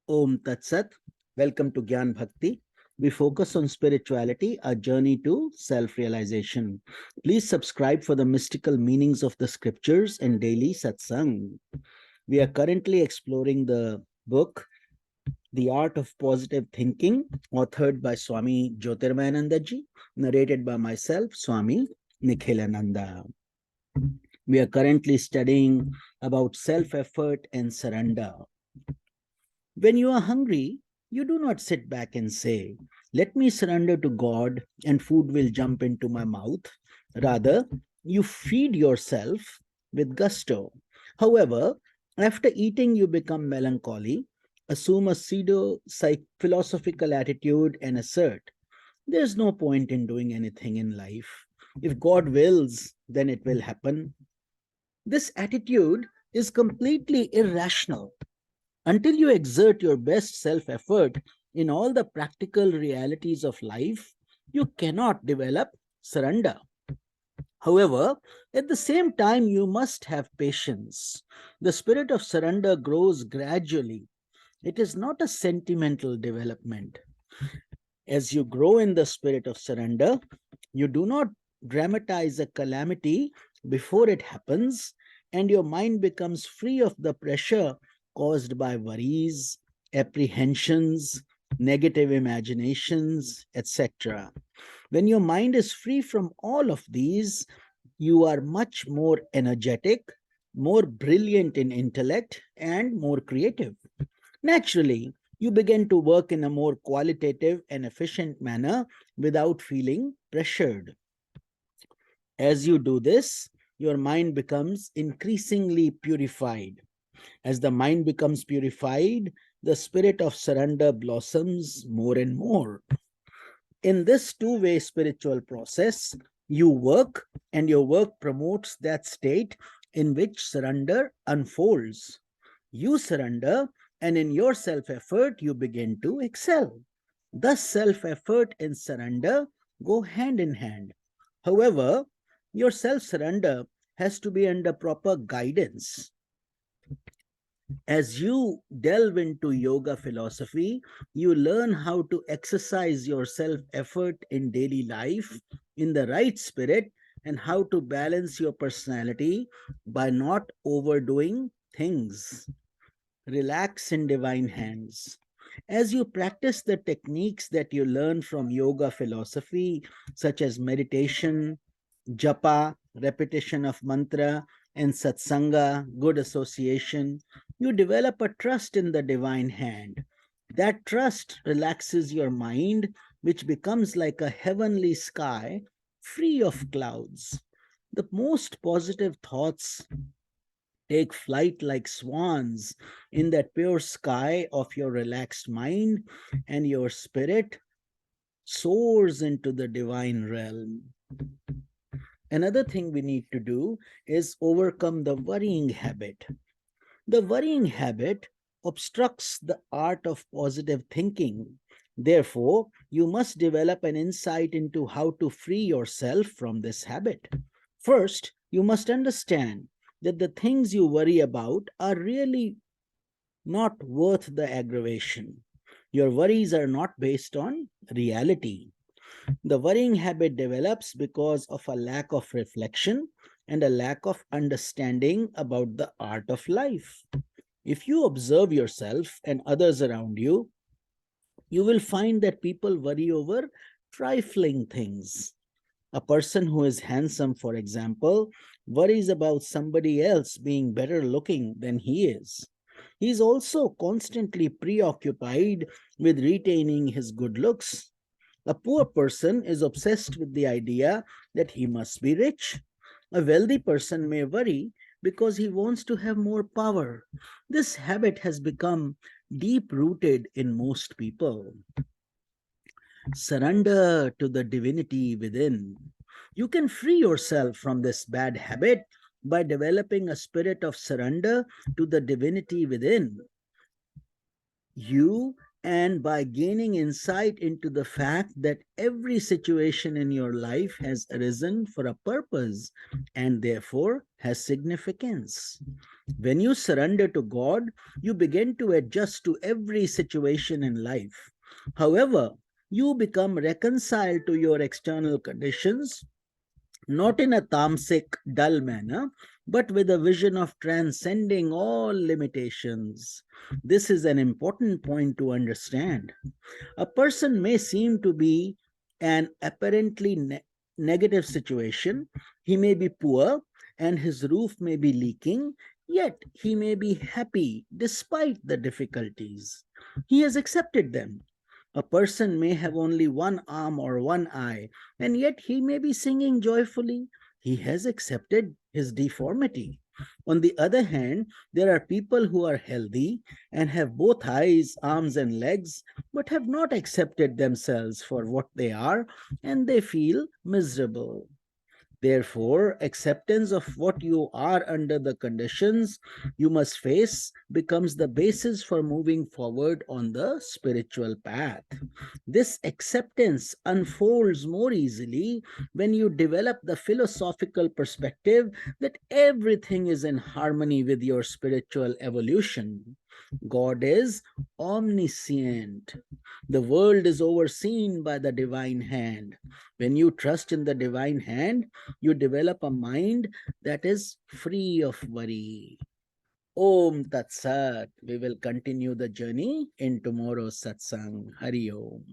Om Tat Sat. Welcome to Gyan Bhakti. We focus on spirituality, a journey to self-realization. Please subscribe for the mystical meanings of the scriptures and daily satsang. We are currently exploring the book, The Art of Positive Thinking, authored by Swami Jyotirmayananda ji, narrated by myself, Swami Nikhilananda. We are currently studying about self-effort and surrender. When you are hungry, you do not sit back and say, "Let me surrender to God and food will jump into my mouth." Rather, you feed yourself with gusto. However, after eating, you become melancholy, assume a pseudo philosophical attitude, and assert, "There's no point in doing anything in life. If God wills, then it will happen." This attitude is completely irrational. Until you exert your best self effort in all the practical realities of life, you cannot develop surrender. However, at the same time, you must have patience. The spirit of surrender grows gradually. It is not a sentimental development. As you grow in the spirit of surrender, you do not dramatize a calamity before it happens, and your mind becomes free of the pressure caused by worries, apprehensions, negative imaginations, etc. When your mind is free from all of these, you are much more energetic, more brilliant in intellect, and more creative. Naturally, you begin to work in a more qualitative and efficient manner without feeling pressured. As you do this, your mind becomes increasingly purified. As the mind becomes purified, the spirit of surrender blossoms more and more. In this two-way spiritual process, you work, and your work promotes that state in which surrender unfolds. You surrender, and in your self-effort, you begin to excel. Thus, self-effort and surrender go hand in hand. However, your self-surrender has to be under proper guidance. As you delve into yoga philosophy, you learn how to exercise your self effort in daily life in the right spirit and how to balance your personality by not overdoing things. Relax in divine hands. As you practice the techniques that you learn from yoga philosophy, such as meditation, japa, repetition of mantra, and satsanga, good association, you develop a trust in the divine hand. That trust relaxes your mind, which becomes like a heavenly sky free of clouds. The most positive thoughts take flight like swans in that pure sky of your relaxed mind, and your spirit soars into the divine realm. Another thing we need to do is overcome the worrying habit. The worrying habit obstructs the art of positive thinking. Therefore, you must develop an insight into how to free yourself from this habit. First, you must understand that the things you worry about are really not worth the aggravation. Your worries are not based on reality. The worrying habit develops because of a lack of reflection and a lack of understanding about the art of life. If you observe yourself and others around you, you will find that people worry over trifling things. A person who is handsome, for example, worries about somebody else being better looking than he is. He is also constantly preoccupied with retaining his good looks. A poor person is obsessed with the idea that he must be rich. A wealthy person may worry because he wants to have more power. This habit has become deep rooted in most people. Surrender to the divinity within. You can free yourself from this bad habit by developing a spirit of surrender to the divinity within. You And by gaining insight into the fact that every situation in your life has arisen for a purpose and therefore has significance. When you surrender to God, you begin to adjust to every situation in life. However, you become reconciled to your external conditions, not in a tamasic, dull manner, but with a vision of transcending all limitations. This is an important point to understand. A person may seem to be an apparently negative situation. He may be poor and his roof may be leaking, yet he may be happy despite the difficulties. He has accepted them. A person may have only one arm or one eye, and yet he may be singing joyfully. He has accepted his deformity. On the other hand, there are people who are healthy and have both eyes, arms, and legs, but have not accepted themselves for what they are, and they feel miserable. Therefore, acceptance of what you are under the conditions you must face becomes the basis for moving forward on the spiritual path. This acceptance unfolds more easily when you develop the philosophical perspective that everything is in harmony with your spiritual evolution. God is omniscient. The world is overseen by the divine hand. When you trust in the divine hand, you develop a mind that is free of worry. Om Tat Sat. We will continue the journey in tomorrow's satsang. Hari Om.